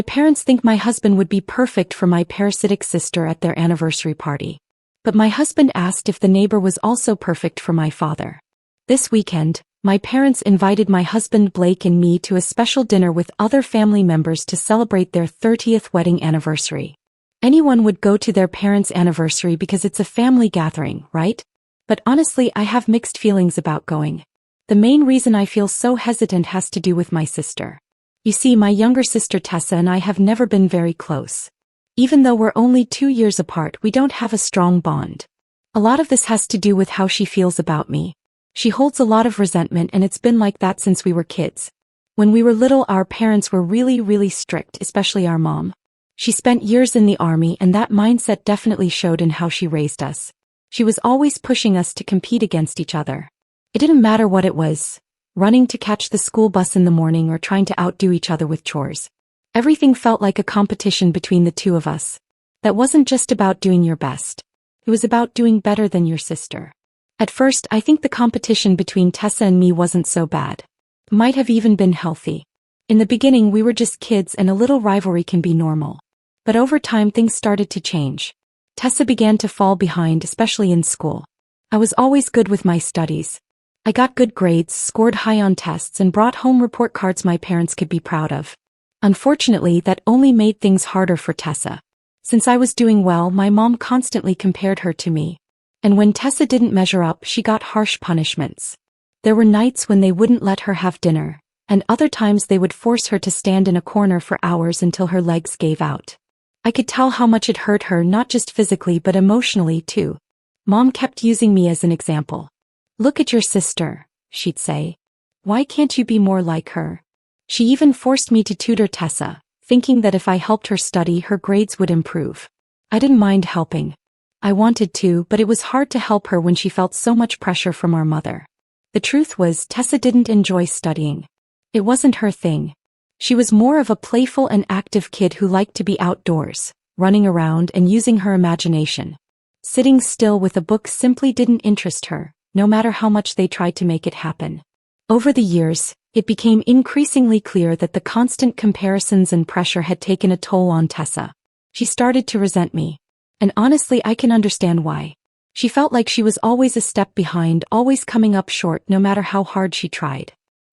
My parents think my husband would be perfect for my parasitic sister at their anniversary party. But my husband asked if the neighbor was also perfect for my father. This weekend, my parents invited my husband Blake and me to a special dinner with other family members to celebrate their 30th wedding anniversary. Anyone would go to their parents' anniversary because it's a family gathering, right? But honestly, I have mixed feelings about going. The main reason I feel so hesitant has to do with my sister. You see, my younger sister Tessa and I have never been very close. Even though we're only 2 years apart, we don't have a strong bond. A lot of this has to do with how she feels about me. She holds a lot of resentment, and it's been like that since we were kids. When we were little, our parents were really strict, especially our mom. She spent years in the army, and that mindset definitely showed in how she raised us. She was always pushing us to compete against each other. It didn't matter what it was. Running to catch the school bus in the morning or trying to outdo each other with chores. Everything felt like a competition between the two of us. That wasn't just about doing your best. It was about doing better than your sister. At first, I think the competition between Tessa and me wasn't so bad. It might have even been healthy. In the beginning, we were just kids, and a little rivalry can be normal. But over time, things started to change. Tessa began to fall behind, especially in school. I was always good with my studies. I got good grades, scored high on tests, and brought home report cards my parents could be proud of. Unfortunately, that only made things harder for Tessa. Since I was doing well, my mom constantly compared her to me. And when Tessa didn't measure up, she got harsh punishments. There were nights when they wouldn't let her have dinner, and other times they would force her to stand in a corner for hours until her legs gave out. I could tell how much it hurt her, not just physically but emotionally too. Mom kept using me as an example. "Look at your sister," she'd say. "Why can't you be more like her?" She even forced me to tutor Tessa, thinking that if I helped her study, her grades would improve. I didn't mind helping. I wanted to, but it was hard to help her when she felt so much pressure from our mother. The truth was, Tessa didn't enjoy studying. It wasn't her thing. She was more of a playful and active kid who liked to be outdoors, running around and using her imagination. Sitting still with a book simply didn't interest her, no matter how much they tried to make it happen. Over the years, it became increasingly clear that the constant comparisons and pressure had taken a toll on Tessa. She started to resent me. And honestly, I can understand why. She felt like she was always a step behind, always coming up short no matter how hard she tried.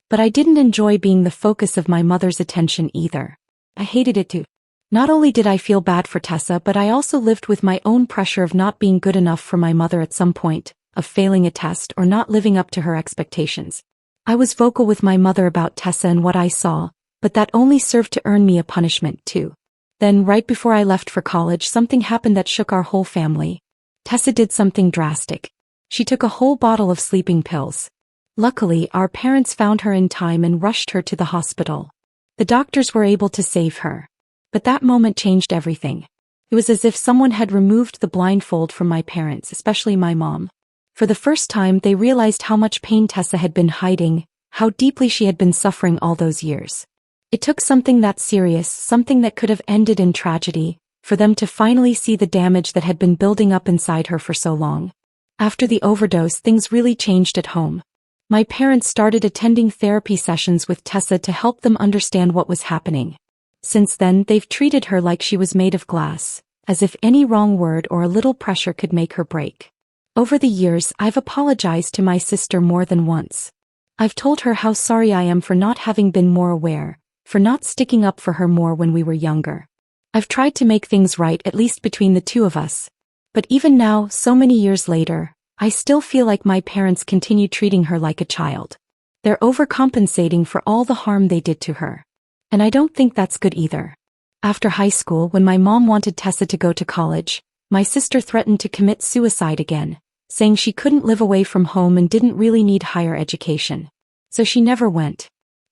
But I didn't enjoy being the focus of my mother's attention either. I hated it too. Not only did I feel bad for Tessa, but I also lived with my own pressure of not being good enough for my mother at some point, of failing a test or not living up to her expectations. I was vocal with my mother about Tessa and what I saw, but that only served to earn me a punishment too. Then, right before I left for college, something happened that shook our whole family. Tessa did something drastic. She took a whole bottle of sleeping pills. Luckily, our parents found her in time and rushed her to the hospital. The doctors were able to save her. But that moment changed everything. It was as if someone had removed the blindfold from my parents, especially my mom. For the first time, they realized how much pain Tessa had been hiding, how deeply she had been suffering all those years. It took something that serious, something that could have ended in tragedy, for them to finally see the damage that had been building up inside her for so long. After the overdose, things really changed at home. My parents started attending therapy sessions with Tessa to help them understand what was happening. Since then, they've treated her like she was made of glass, as if any wrong word or a little pressure could make her break. Over the years, I've apologized to my sister more than once. I've told her how sorry I am for not having been more aware, for not sticking up for her more when we were younger. I've tried to make things right, at least between the two of us. But even now, so many years later, I still feel like my parents continue treating her like a child. They're overcompensating for all the harm they did to her. And I don't think that's good either. After high school, when my mom wanted Tessa to go to college, my sister threatened to commit suicide again, saying she couldn't live away from home and didn't really need higher education. So she never went.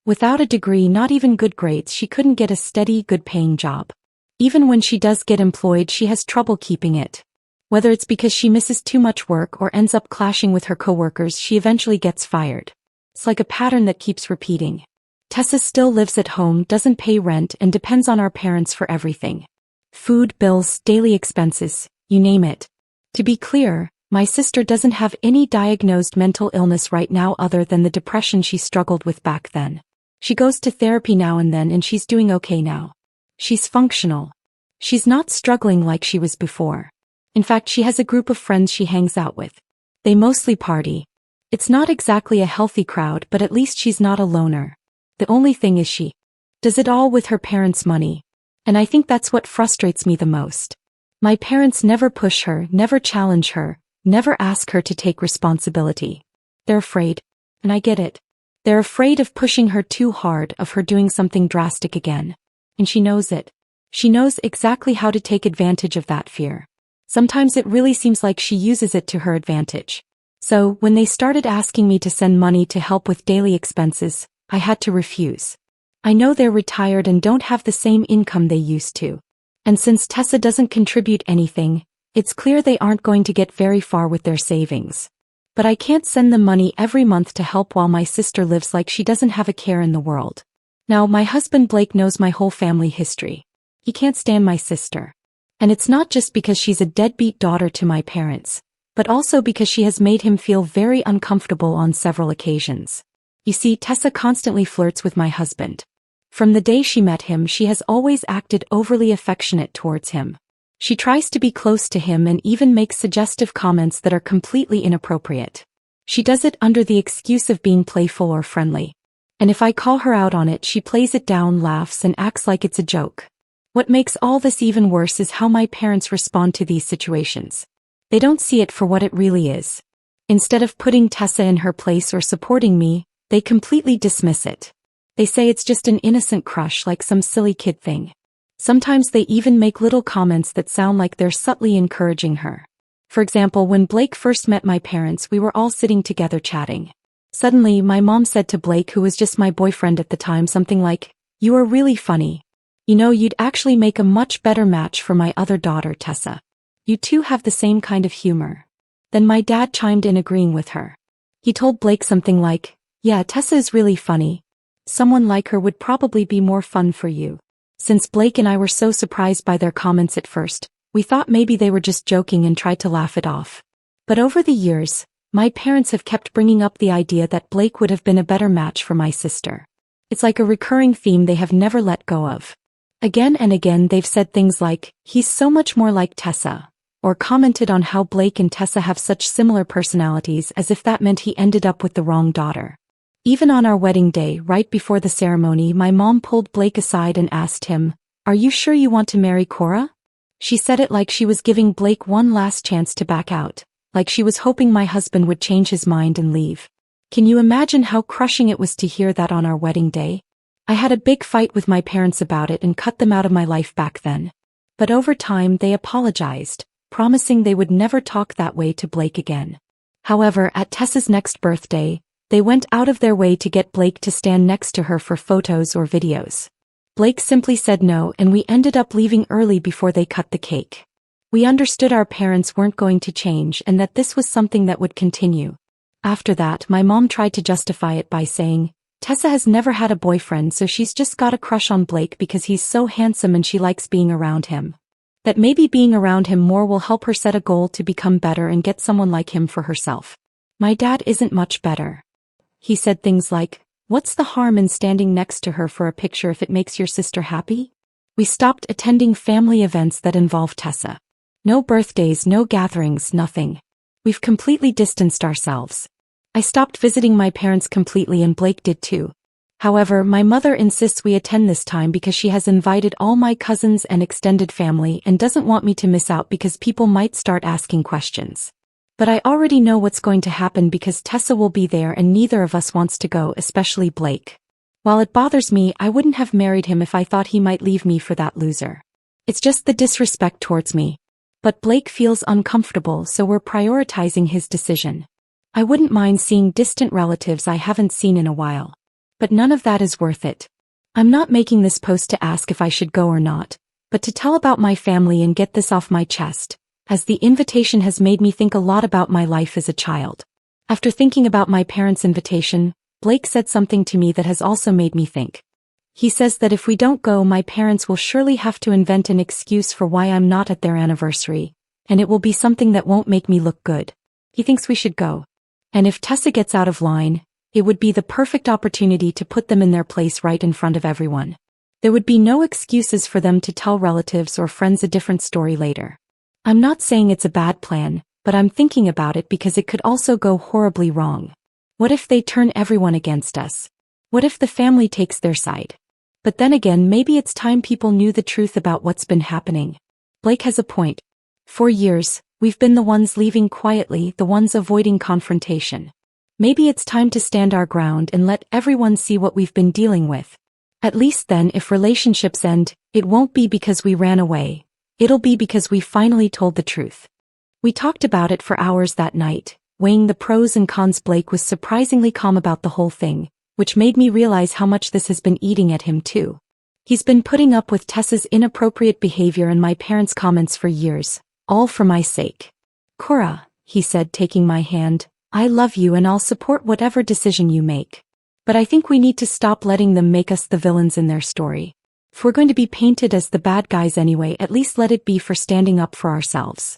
Without a degree, not even good grades, she couldn't get a steady, good-paying job. Even when she does get employed, she has trouble keeping it. Whether it's because she misses too much work or ends up clashing with her coworkers, she eventually gets fired. It's like a pattern that keeps repeating. Tessa still lives at home, doesn't pay rent, and depends on our parents for everything. Food, bills, daily expenses, you name it. To be clear, my sister doesn't have any diagnosed mental illness right now other than the depression she struggled with back then. She goes to therapy now and then and she's doing okay now. She's functional. She's not struggling like she was before. In fact, she has a group of friends she hangs out with. They mostly party. It's not exactly a healthy crowd, but at least she's not a loner. The only thing is she does it all with her parents' money. And I think that's what frustrates me the most. My parents never push her, never challenge her, never ask her to take responsibility. They're afraid. And I get it. They're afraid of pushing her too hard, of her doing something drastic again. And she knows it. She knows exactly how to take advantage of that fear. Sometimes it really seems like she uses it to her advantage. So, when they started asking me to send money to help with daily expenses, I had to refuse. I know they're retired and don't have the same income they used to. And since Tessa doesn't contribute anything, it's clear they aren't going to get very far with their savings. But I can't send them money every month to help while my sister lives like she doesn't have a care in the world. Now, my husband Blake knows my whole family history. He can't stand my sister. And it's not just because she's a deadbeat daughter to my parents, but also because she has made him feel very uncomfortable on several occasions. You see, Tessa constantly flirts with my husband. From the day she met him, she has always acted overly affectionate towards him. She tries to be close to him and even makes suggestive comments that are completely inappropriate. She does it under the excuse of being playful or friendly. And if I call her out on it, she plays it down, laughs, and acts like it's a joke. What makes all this even worse is how my parents respond to these situations. They don't see it for what it really is. Instead of putting Tessa in her place or supporting me, they completely dismiss it. They say it's just an innocent crush, like some silly kid thing. Sometimes they even make little comments that sound like they're subtly encouraging her. For example, when Blake first met my parents, we were all sitting together chatting. Suddenly, my mom said to Blake, who was just my boyfriend at the time, something like, "You are really funny. You know, you'd actually make a much better match for my other daughter, Tessa. You two have the same kind of humor." Then my dad chimed in agreeing with her. He told Blake something like, "Yeah, Tessa is really funny. Someone like her would probably be more fun for you." Since Blake and I were so surprised by their comments at first, we thought maybe they were just joking and tried to laugh it off. But over the years, my parents have kept bringing up the idea that Blake would have been a better match for my sister. It's like a recurring theme they have never let go of. Again and again they've said things like, "He's so much more like Tessa," or commented on how Blake and Tessa have such similar personalities, as if that meant he ended up with the wrong daughter. Even on our wedding day, right before the ceremony, my mom pulled Blake aside and asked him, "Are you sure you want to marry Cora?" She said it like she was giving Blake one last chance to back out, like she was hoping my husband would change his mind and leave. Can you imagine how crushing it was to hear that on our wedding day? I had a big fight with my parents about it and cut them out of my life back then. But over time they apologized, promising they would never talk that way to Blake again. However, at Tessa's next birthday, they went out of their way to get Blake to stand next to her for photos or videos. Blake simply said no, and we ended up leaving early before they cut the cake. We understood our parents weren't going to change and that this was something that would continue. After that, my mom tried to justify it by saying, "Tessa has never had a boyfriend, so she's just got a crush on Blake because he's so handsome and she likes being around him. That maybe being around him more will help her set a goal to become better and get someone like him for herself." My dad isn't much better. He said things like, "What's the harm in standing next to her for a picture if it makes your sister happy?" We stopped attending family events that involve Tessa. No birthdays, no gatherings, nothing. We've completely distanced ourselves. I stopped visiting my parents completely, and Blake did too. However, my mother insists we attend this time because she has invited all my cousins and extended family and doesn't want me to miss out because people might start asking questions. But I already know what's going to happen because Tessa will be there and neither of us wants to go, especially Blake. While it bothers me, I wouldn't have married him if I thought he might leave me for that loser. It's just the disrespect towards me. But Blake feels uncomfortable, so we're prioritizing his decision. I wouldn't mind seeing distant relatives I haven't seen in a while. But none of that is worth it. I'm not making this post to ask if I should go or not, but to tell about my family and get this off my chest, as the invitation has made me think a lot about my life as a child. After thinking about my parents' invitation, Blake said something to me that has also made me think. He says that if we don't go, my parents will surely have to invent an excuse for why I'm not at their anniversary, and it will be something that won't make me look good. He thinks we should go. And if Tessa gets out of line, it would be the perfect opportunity to put them in their place right in front of everyone. There would be no excuses for them to tell relatives or friends a different story later. I'm not saying it's a bad plan, but I'm thinking about it because it could also go horribly wrong. What if they turn everyone against us? What if the family takes their side? But then again, maybe it's time people knew the truth about what's been happening. Blake has a point. For years, we've been the ones leaving quietly, the ones avoiding confrontation. Maybe it's time to stand our ground and let everyone see what we've been dealing with. At least then, if relationships end, it won't be because we ran away. It'll be because we finally told the truth. We talked about it for hours that night, weighing the pros and cons. Blake was surprisingly calm about the whole thing, which made me realize how much this has been eating at him too. He's been putting up with Tessa's inappropriate behavior and my parents' comments for years, all for my sake. Cora, he said, taking my hand, I love you and I'll support whatever decision you make. But I think we need to stop letting them make us the villains in their story. If we're going to be painted as the bad guys anyway, at least let it be for standing up for ourselves.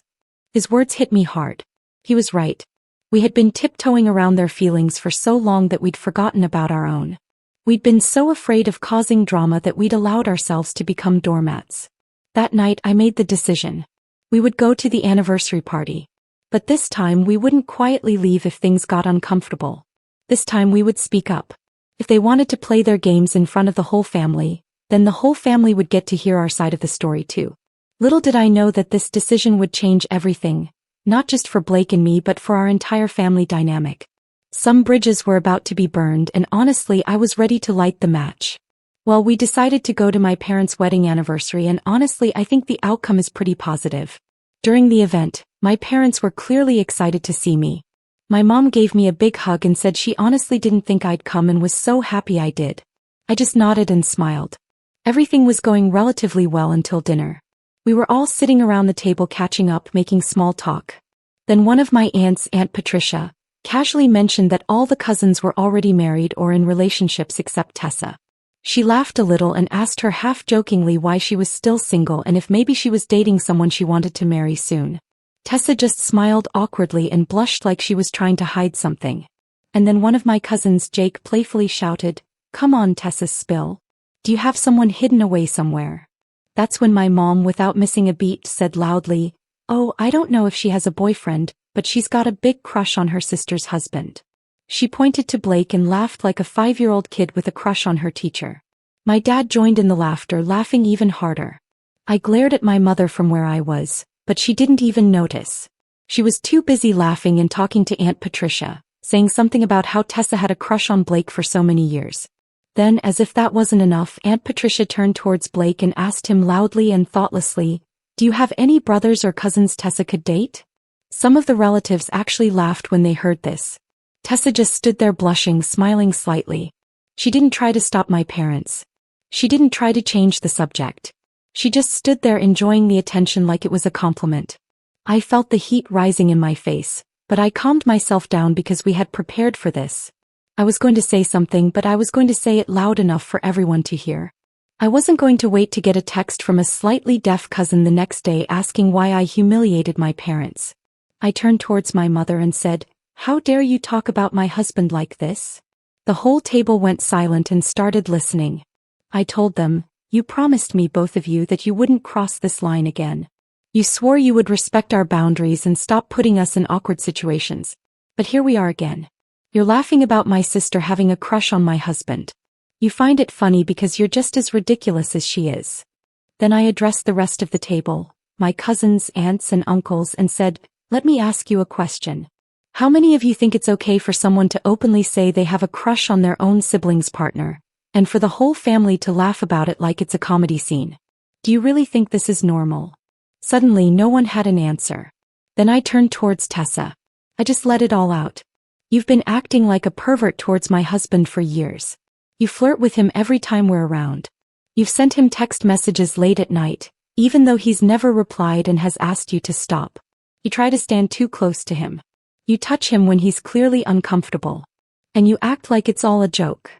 His words hit me hard. He was right. We had been tiptoeing around their feelings for so long that we'd forgotten about our own. We'd been so afraid of causing drama that we'd allowed ourselves to become doormats. That night I made the decision. We would go to the anniversary party. But this time we wouldn't quietly leave if things got uncomfortable. This time we would speak up. If they wanted to play their games in front of the whole family, then the whole family would get to hear our side of the story too. Little did I know that this decision would change everything, not just for Blake and me but for our entire family dynamic. Some bridges were about to be burned and honestly I was ready to light the match. Well, we decided to go to my parents' wedding anniversary and honestly I think the outcome is pretty positive. During the event, my parents were clearly excited to see me. My mom gave me a big hug and said she honestly didn't think I'd come and was so happy I did. I just nodded and smiled. Everything was going relatively well until dinner. We were all sitting around the table catching up, making small talk. Then one of my aunts, Aunt Patricia, casually mentioned that all the cousins were already married or in relationships except Tessa. She laughed a little and asked her half-jokingly why she was still single and if maybe she was dating someone she wanted to marry soon. Tessa just smiled awkwardly and blushed like she was trying to hide something. And then one of my cousins, Jake, playfully shouted, "Come on, Tessa, spill. Do you have someone hidden away somewhere?" That's when my mom, without missing a beat, said loudly, "Oh, I don't know if she has a boyfriend, but she's got a big crush on her sister's husband." She pointed to Blake and laughed like a 5-year-old kid with a crush on her teacher. My dad joined in the laughter, laughing even harder. I glared at my mother from where I was, but she didn't even notice. She was too busy laughing and talking to Aunt Patricia, saying something about how Tessa had a crush on Blake for so many years. Then, as if that wasn't enough, Aunt Patricia turned towards Blake and asked him loudly and thoughtlessly, "Do you have any brothers or cousins Tessa could date?" Some of the relatives actually laughed when they heard this. Tessa just stood there blushing, smiling slightly. She didn't try to stop my parents. She didn't try to change the subject. She just stood there enjoying the attention like it was a compliment. I felt the heat rising in my face, but I calmed myself down because we had prepared for this. I was going to say something, but I was going to say it loud enough for everyone to hear. I wasn't going to wait to get a text from a slightly deaf cousin the next day asking why I humiliated my parents. I turned towards my mother and said, "How dare you talk about my husband like this?" The whole table went silent and started listening. I told them, "You promised me, both of you, that you wouldn't cross this line again. You swore you would respect our boundaries and stop putting us in awkward situations. But here we are again. You're laughing about my sister having a crush on my husband. You find it funny because you're just as ridiculous as she is." Then I addressed the rest of the table, my cousins, aunts, and uncles, and said, "Let me ask you a question. How many of you think it's okay for someone to openly say they have a crush on their own sibling's partner, and for the whole family to laugh about it like it's a comedy scene? Do you really think this is normal?" Suddenly no one had an answer. Then I turned towards Tessa. I just let it all out. "You've been acting like a pervert towards my husband for years. You flirt with him every time we're around. You've sent him text messages late at night, even though he's never replied and has asked you to stop. You try to stand too close to him. You touch him when he's clearly uncomfortable. And you act like it's all a joke."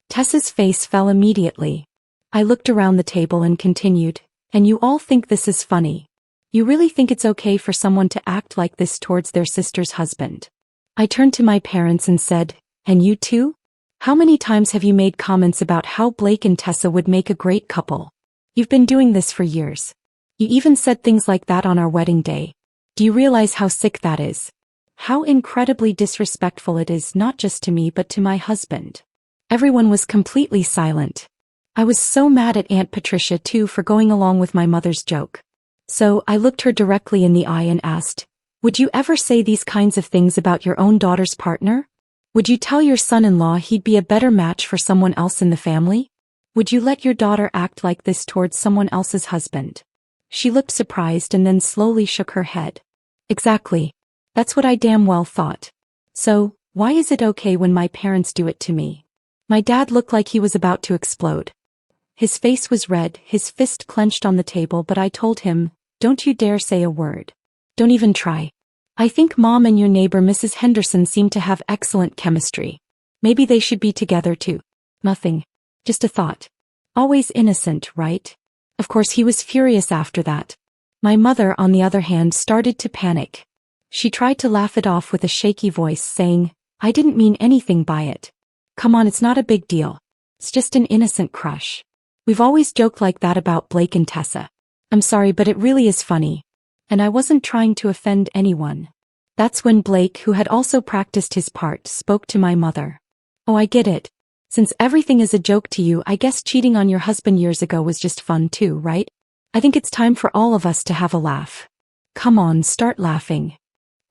Tessa's face fell immediately. I looked around the table and continued, "And you all think this is funny. You really think it's okay for someone to act like this towards their sister's husband?" I turned to my parents and said, "And you too? How many times have you made comments about how Blake and Tessa would make a great couple? You've been doing this for years. You even said things like that on our wedding day. Do you realize how sick that is? How incredibly disrespectful it is, not just to me but to my husband. Everyone was completely silent. I was so mad at Aunt Patricia too for going along with my mother's joke. So I looked her directly in the eye and asked, would you ever say these kinds of things about your own daughter's partner? Would you tell your son-in-law he'd be a better match for someone else in the family? Would you let your daughter act like this towards someone else's husband? She looked surprised and then slowly shook her head. Exactly. That's what I damn well thought. So, why is it okay when my parents do it to me? My dad looked like he was about to explode. His face was red, his fist clenched on the table, but I told him, don't you dare say a word. Don't even try. I think Mom and your neighbor Mrs. Henderson seem to have excellent chemistry. Maybe they should be together too. Nothing. Just a thought. Always innocent, right? Of course he was furious after that. My mother, on the other hand, started to panic. She tried to laugh it off with a shaky voice, saying, I didn't mean anything by it. Come on, it's not a big deal. It's just an innocent crush. We've always joked like that about Blake and Tessa. I'm sorry, but it really is funny. And I wasn't trying to offend anyone. That's when Blake, who had also practiced his part, spoke to my mother. Oh, I get it. Since everything is a joke to you, I guess cheating on your husband years ago was just fun too, right? I think it's time for all of us to have a laugh. Come on, start laughing.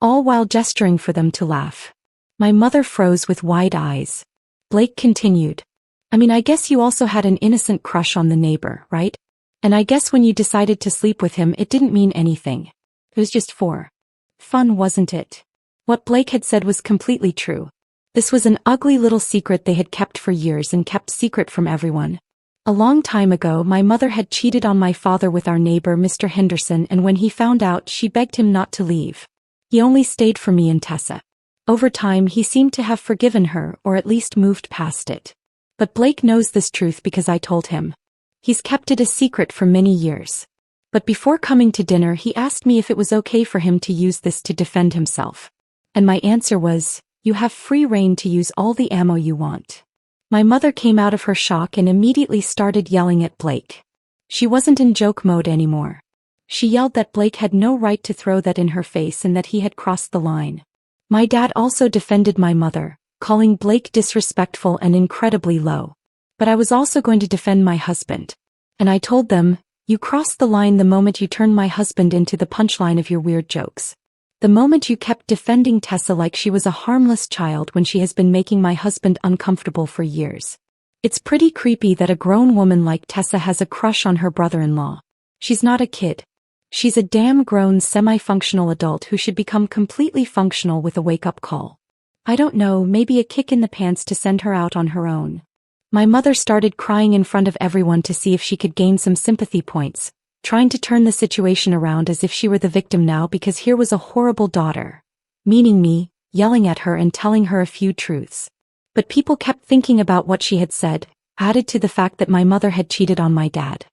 All while gesturing for them to laugh. My mother froze with wide eyes. Blake continued. I guess you also had an innocent crush on the neighbor, right? And I guess when you decided to sleep with him it didn't mean anything. It was just for fun, wasn't it? What Blake had said was completely true. This was an ugly little secret they had kept for years and kept secret from everyone. A long time ago my mother had cheated on my father with our neighbor Mr. Henderson, and when he found out she begged him not to leave. He only stayed for me and Tessa. Over time he seemed to have forgiven her, or at least moved past it. But Blake knows this truth because I told him. He's kept it a secret for many years. But before coming to dinner he asked me if it was okay for him to use this to defend himself. And my answer was, you have free rein to use all the ammo you want. My mother came out of her shock and immediately started yelling at Blake. She wasn't in joke mode anymore. She yelled that Blake had no right to throw that in her face and that he had crossed the line. My dad also defended my mother, calling Blake disrespectful and incredibly low. But I was also going to defend my husband. And I told them, you crossed the line the moment you turned my husband into the punchline of your weird jokes. The moment you kept defending Tessa like she was a harmless child when she has been making my husband uncomfortable for years. It's pretty creepy that a grown woman like Tessa has a crush on her brother-in-law. She's not a kid. She's a damn grown semi-functional adult who should become completely functional with a wake-up call. I don't know, maybe a kick in the pants to send her out on her own. My mother started crying in front of everyone to see if she could gain some sympathy points, trying to turn the situation around as if she were the victim now because here was a horrible daughter, meaning me, yelling at her and telling her a few truths. But people kept thinking about what she had said, added to the fact that my mother had cheated on my dad.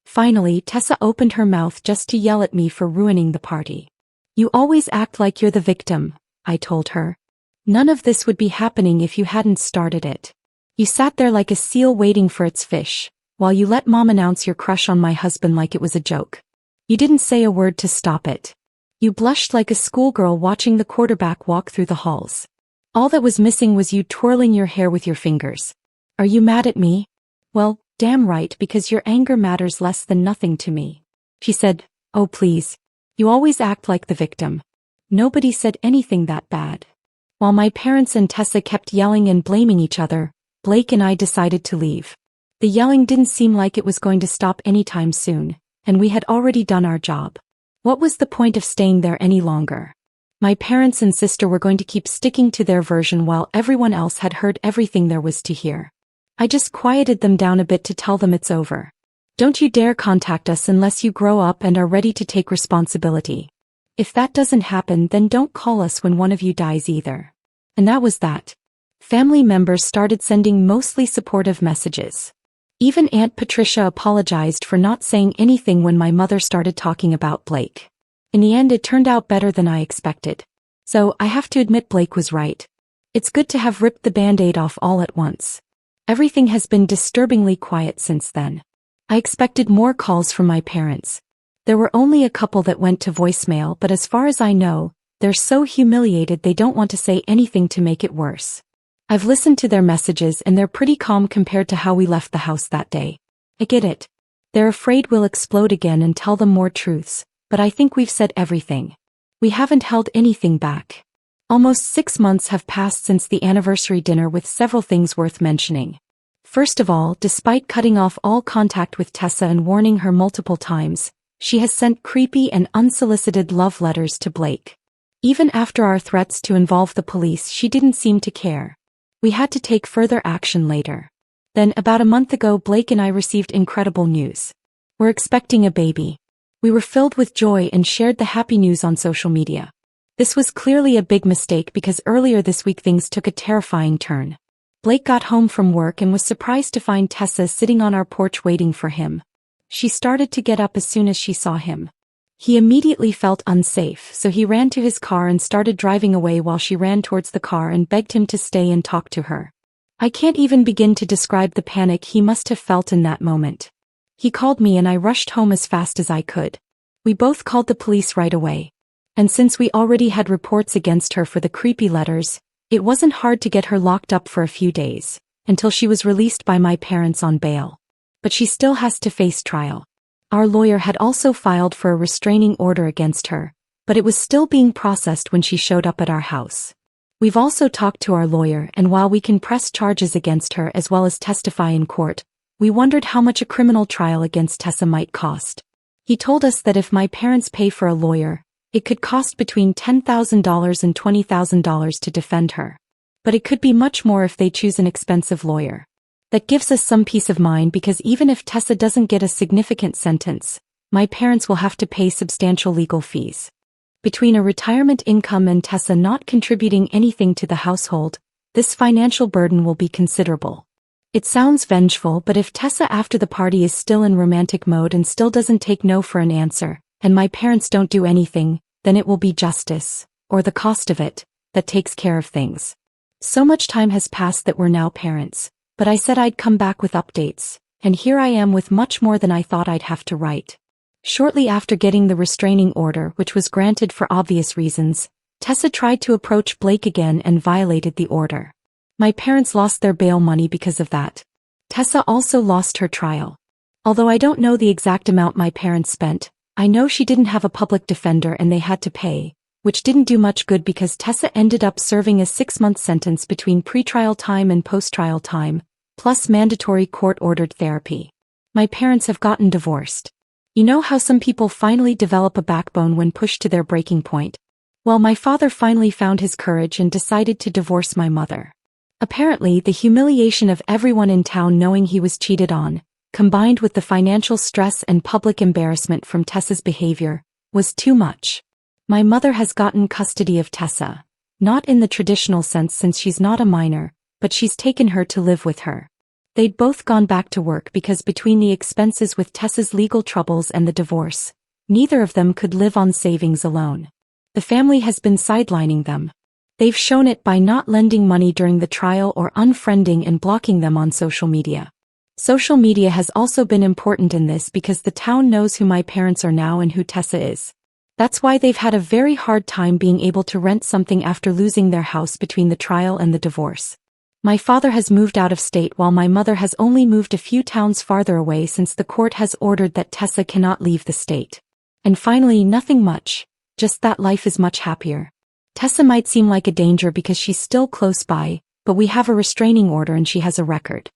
Finally, Tessa opened her mouth just to yell at me for ruining the party. You always act like you're the victim, I told her. None of this would be happening if you hadn't started it. You sat there like a seal waiting for its fish, while you let Mom announce your crush on my husband like it was a joke. You didn't say a word to stop it. You blushed like a schoolgirl watching the quarterback walk through the halls. All that was missing was you twirling your hair with your fingers. Are you mad at me? Well, damn right, because your anger matters less than nothing to me. She said, oh please. You always act like the victim. Nobody said anything that bad. While my parents and Tessa kept yelling and blaming each other, Blake and I decided to leave. The yelling didn't seem like it was going to stop anytime soon, and we had already done our job. What was the point of staying there any longer? My parents and sister were going to keep sticking to their version while everyone else had heard everything there was to hear. I just quieted them down a bit to tell them it's over. Don't you dare contact us unless you grow up and are ready to take responsibility. If that doesn't happen, then don't call us when one of you dies either. And that was that. Family members started sending mostly supportive messages. Even Aunt Patricia apologized for not saying anything when my mother started talking about Blake. In the end, it turned out better than I expected. So I have to admit Blake was right. It's good to have ripped the band-aid off all at once. Everything has been disturbingly quiet since then. I expected more calls from my parents. There were only a couple that went to voicemail, but as far as I know, they're so humiliated they don't want to say anything to make it worse. I've listened to their messages and they're pretty calm compared to how we left the house that day. I get it. They're afraid we'll explode again and tell them more truths, but I think we've said everything. We haven't held anything back. Almost 6 months have passed since the anniversary dinner, with several things worth mentioning. First of all, despite cutting off all contact with Tessa and warning her multiple times, she has sent creepy and unsolicited love letters to Blake. Even after our threats to involve the police, she didn't seem to care. We had to take further action later. Then, about a month ago, Blake and I received incredible news. We're expecting a baby. We were filled with joy and shared the happy news on social media. This was clearly a big mistake because earlier this week things took a terrifying turn. Blake got home from work and was surprised to find Tessa sitting on our porch waiting for him. She started to get up as soon as she saw him. He immediately felt unsafe, so he ran to his car and started driving away while she ran towards the car and begged him to stay and talk to her. I can't even begin to describe the panic he must have felt in that moment. He called me and I rushed home as fast as I could. We both called the police right away. And since we already had reports against her for the creepy letters, it wasn't hard to get her locked up for a few days, until she was released by my parents on bail. But she still has to face trial. Our lawyer had also filed for a restraining order against her, but it was still being processed when she showed up at our house. We've also talked to our lawyer, and while we can press charges against her as well as testify in court, we wondered how much a criminal trial against Tessa might cost. He told us that if my parents pay for a lawyer, it could cost between $10,000 and $20,000 to defend her. But it could be much more if they choose an expensive lawyer. That gives us some peace of mind because even if Tessa doesn't get a significant sentence, my parents will have to pay substantial legal fees. Between a retirement income and Tessa not contributing anything to the household, this financial burden will be considerable. It sounds vengeful, but if Tessa after the party is still in romantic mode and still doesn't take no for an answer, and my parents don't do anything, then it will be justice, or the cost of it, that takes care of things. So much time has passed that we're now parents. But I said I'd come back with updates, and here I am with much more than I thought I'd have to write. Shortly after getting the restraining order, which was granted for obvious reasons, Tessa tried to approach Blake again and violated the order. My parents lost their bail money because of that. Tessa also lost her trial. Although I don't know the exact amount my parents spent, I know she didn't have a public defender and they had to pay, which didn't do much good because Tessa ended up serving a 6-month sentence between pretrial time and post-trial time, plus mandatory court-ordered therapy. My parents have gotten divorced. You know how some people finally develop a backbone when pushed to their breaking point? Well, my father finally found his courage and decided to divorce my mother. Apparently, the humiliation of everyone in town knowing he was cheated on, combined with the financial stress and public embarrassment from Tessa's behavior, was too much. My mother has gotten custody of Tessa, not in the traditional sense since she's not a minor, but she's taken her to live with her. They'd both gone back to work because between the expenses with Tessa's legal troubles and the divorce, neither of them could live on savings alone. The family has been sidelining them. They've shown it by not lending money during the trial or unfriending and blocking them on social media. Social media has also been important in this because the town knows who my parents are now and who Tessa is. That's why they've had a very hard time being able to rent something after losing their house between the trial and the divorce. My father has moved out of state while my mother has only moved a few towns farther away since the court has ordered that Tessa cannot leave the state. And finally, nothing much, just that life is much happier. Tessa might seem like a danger because she's still close by, but we have a restraining order and she has a record.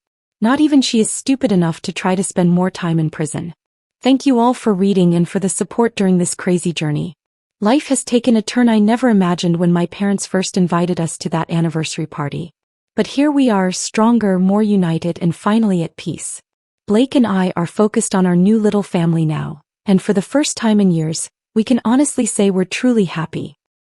Not even she is stupid enough to try to spend more time in prison. Thank you all for reading and for the support during this crazy journey. Life has taken a turn I never imagined when my parents first invited us to that anniversary party. But here we are, stronger, more united, and finally at peace. Blake and I are focused on our new little family now, and for the first time in years, we can honestly say we're truly happy.